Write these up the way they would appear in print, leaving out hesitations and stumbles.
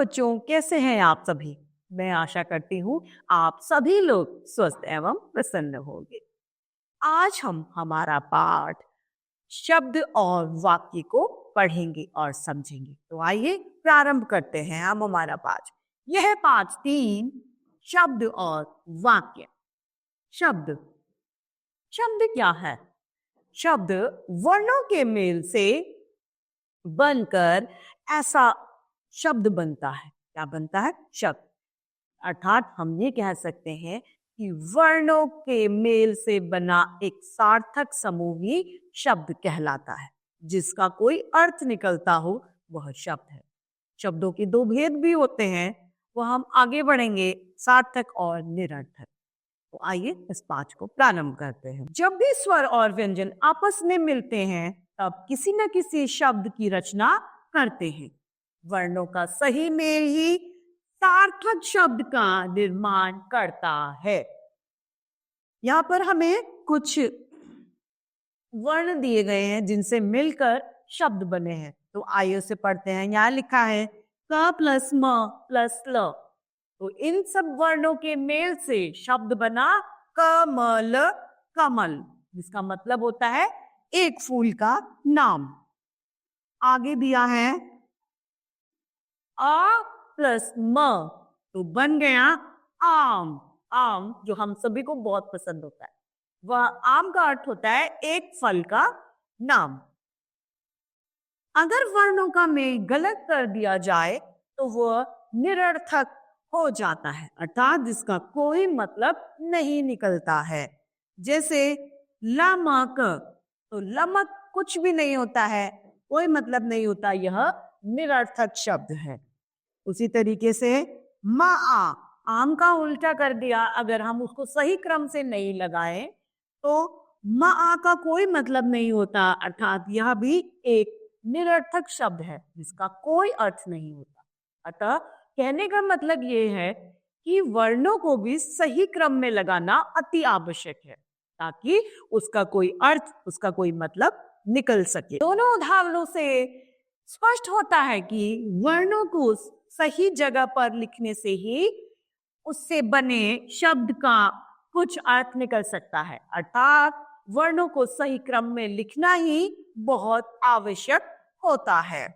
बच्चों, कैसे हैं आप सभी? मैं आशा करती हूँ आप सभी लोग स्वस्थ एवं प्रसन्न होंगे। आज हम हमारा पाठ शब्द और वाक्य को पढ़ेंगे और समझेंगे। तो आइए प्रारंभ करते हैं हम हमारा पाठ। यह पाठ 3 शब्द और वाक्य। शब्द शब्द क्या है? शब्द वर्णों के मेल से बनकर ऐसा शब्द बनता है। क्या बनता है? शब्द। अर्थात हम ये कह सकते हैं कि वर्णों के मेल से बना एक सार्थक समूह ही शब्द कहलाता है। जिसका कोई अर्थ निकलता हो वह शब्द है। शब्दों के 2 भेद भी होते हैं, वो हम आगे बढ़ेंगे, सार्थक और निरर्थक। तो आइए इस पाठ को प्रारंभ करते हैं। जब भी स्वर और व्यंजन आपस में मिलते हैं तब किसी न किसी शब्द की रचना करते हैं। वर्णों का सही मेल ही सार्थक शब्द का निर्माण करता है। यहाँ पर हमें कुछ वर्ण दिए गए हैं जिनसे मिलकर शब्द बने हैं। तो आइए उसे पढ़ते हैं। यहाँ लिखा है क प्लस म प्लस ल। तो इन सब वर्णों के मेल से शब्द बना कमल, कमल, जिसका मतलब होता है एक फूल का नाम। आगे दिया है आ प्लस म, तो बन गया आम। आम जो हम सभी को बहुत पसंद होता है। वह आम का अर्थ होता है एक फल का नाम। अगर वर्णों का मेल गलत कर दिया जाए तो वह निरर्थक हो जाता है, अर्थात जिसका कोई मतलब नहीं निकलता है। जैसे लमक, तो लमक कुछ भी नहीं होता है, कोई मतलब नहीं होता, यह निरर्थक शब्द है। उसी तरीके से मा, आम का उल्टा कर दिया, अगर हम उसको सही क्रम से नहीं लगाएं तो मा का कोई मतलब नहीं होता, अर्थात यह भी एक निरर्थक शब्द है जिसका कोई अर्थ नहीं होता। अतः कहने का मतलब ये है कि वर्णों को भी सही क्रम में लगाना अति आवश्यक है ताकि उसका कोई अर्थ, उसका कोई मतलब निकल सके। दोनों उदाहरणों से स्पष्ट होता है कि वर्णों को सही जगह पर लिखने से ही उससे बने शब्द का कुछ अर्थ निकल सकता है। अर्थात वर्णों को सही क्रम में लिखना ही बहुत आवश्यक होता है।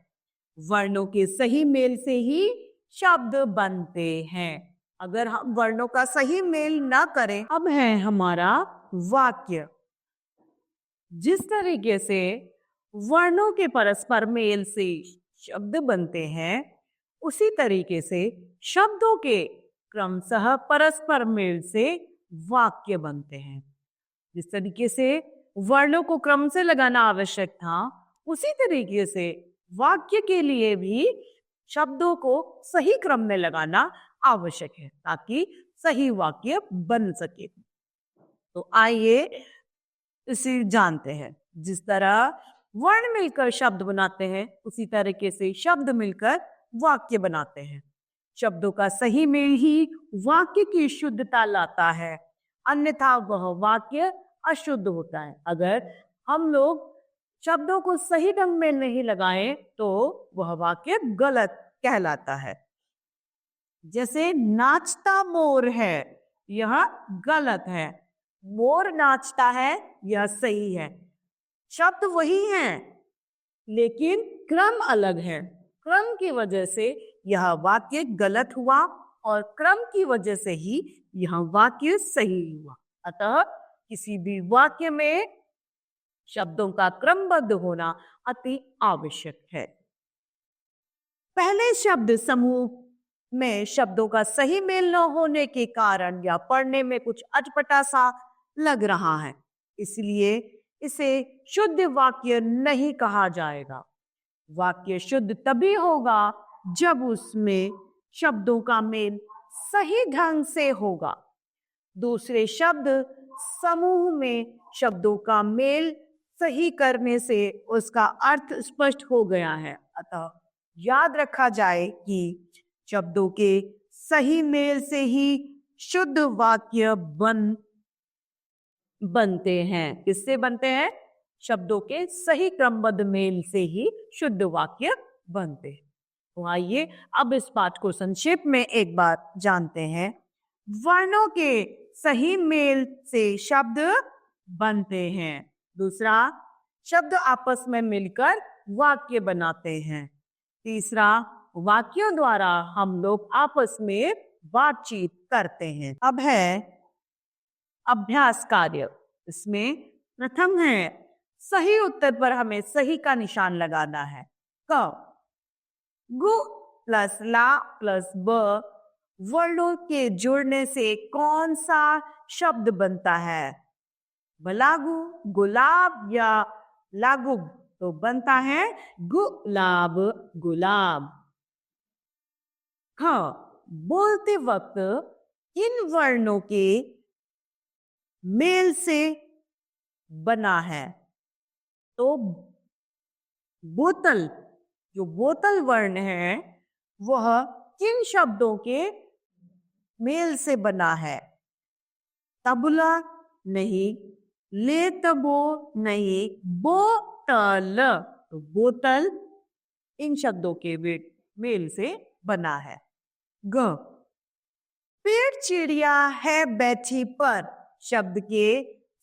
वर्णों के सही मेल से ही शब्द बनते हैं। अगर हम वर्णों का सही मेल ना करें, अब है हमारा वाक्य। जिस तरीके से वर्णों के परस्पर मेल से शब्द बनते हैं, उसी तरीके से शब्दों के क्रमशः परस्पर मेल से वाक्य बनते हैं। जिस तरीके से वर्णों को क्रम से लगाना आवश्यक था, उसी तरीके से वाक्य के लिए भी शब्दों को सही क्रम में लगाना आवश्यक है ताकि सही वाक्य बन सके। तो आइए इसे जानते हैं। जिस तरह वर्ण मिलकर शब्द बनाते हैं, उसी तरीके से शब्द मिलकर वाक्य बनाते हैं। शब्दों का सही मेल ही वाक्य की शुद्धता लाता है, अन्यथा वह वाक्य अशुद्ध होता है। अगर हम लोग शब्दों को सही ढंग में नहीं लगाएं तो वह वाक्य गलत कहलाता है। जैसे नाचता मोर है, यह गलत है। मोर नाचता है, यह सही है। शब्द वही हैं, लेकिन क्रम अलग है। क्रम की वजह से यह वाक्य गलत हुआ और क्रम की वजह से ही यह वाक्य सही हुआ। अतः किसी भी वाक्य में शब्दों का क्रमबद्ध होना अति आवश्यक है। पहले शब्द समूह में शब्दों का सही मेल न होने के कारण या पढ़ने में कुछ अटपटा सा लग रहा है, इसलिए इसे शुद्ध वाक्य नहीं कहा जाएगा। वाक्य शुद्ध तभी होगा जब उसमें शब्दों का मेल सही ढंग से होगा। दूसरे शब्द समूह में शब्दों का मेल सही करने से उसका अर्थ स्पष्ट हो गया है। अतः याद रखा जाए कि शब्दों के सही मेल से ही शुद्ध वाक्य बनते हैं। किससे बनते हैं? शब्दों के सही क्रमबद्ध मेल से ही शुद्ध वाक्य बनते हैं। तो आइए अब इस पाठ को संक्षेप में एक बार जानते हैं। वर्णों के सही मेल से शब्द बनते हैं। दूसरा, शब्द आपस में मिलकर वाक्य बनाते हैं। तीसरा, वाक्यों द्वारा हम लोग आपस में बातचीत करते हैं। अब है अभ्यास कार्य। इसमें प्रथम है सही उत्तर पर हमें सही का निशान लगाना है। क गु प्लस ला प्लस ब वर्णों के जुड़ने से कौन सा शब्द बनता है? बलागु, गुलाब या लागुब? तो बनता है गुलाब, गुलाब। हाँ, बोलते वक्त इन वर्णों के मेल से बना है। तो बोतल, जो बोतल वर्ण है वह किन शब्दों के मेल से बना है? तबला नहीं, ले तबो नहीं, बोतल। तो बोतल इन शब्दों के मेल से बना है। ग पेड़ चिड़िया है बैठी पर शब्द के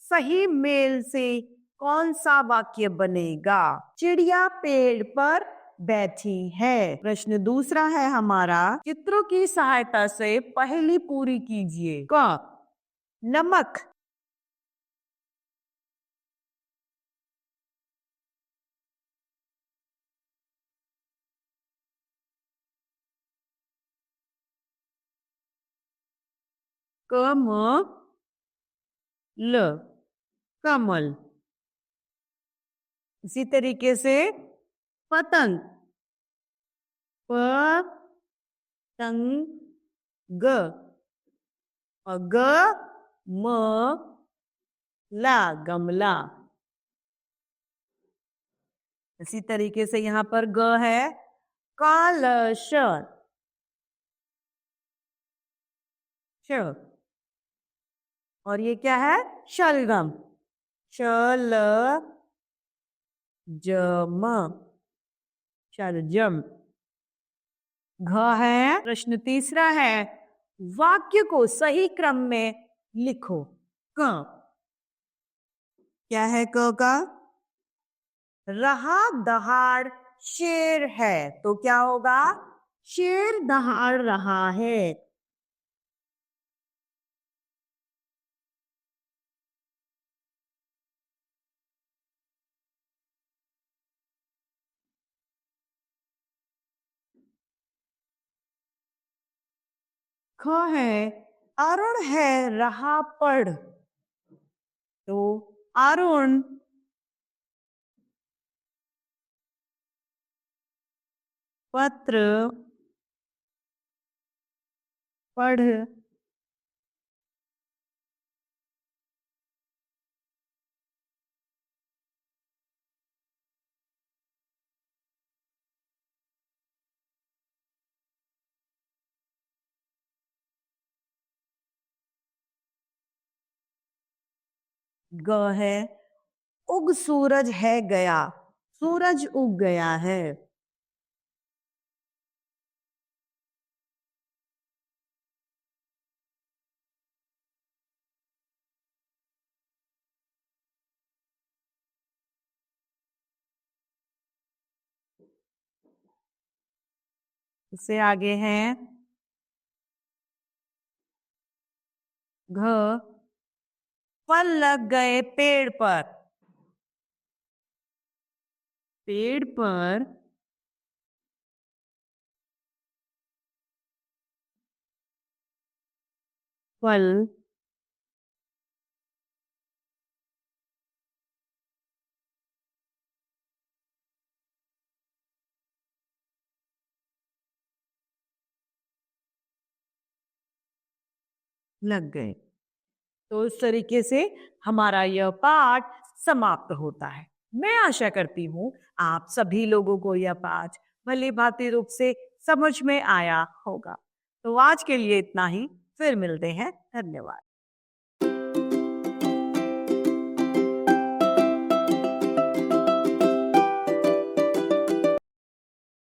सही मेल से कौन सा वाक्य बनेगा? चिड़िया पेड़ पर बैठी है। प्रश्न दूसरा है हमारा, चित्रों की सहायता से पहेली पूरी कीजिए। क नमक, कम ल कमल। इसी तरीके से पतंग, पतंग ग और ग म ला गमला। इसी तरीके से यहाँ पर ग है कलश, और ये क्या है? शलगम, शल जम, शलजम। घ है। प्रश्न तीसरा है वाक्य को सही क्रम में लिखो। क क्या है? क का रहा दहाड़ शेर है, तो क्या होगा? शेर दहाड़ रहा है। ख है अरुण है रहा पढ़, तो अरुण पत्र पढ़ ग है उग सूरज है गया, सूरज उग गया है। उससे आगे है घ फल लग गए पेड़ पर, पेड़ पर फल लग गए। तो इस तरीके से हमारा यह पाठ समाप्त होता है। मैं आशा करती हूँ आप सभी लोगों को यह पाठ भली भांति रूप से समझ में आया होगा। तो आज के लिए इतना ही, फिर मिलते हैं। धन्यवाद।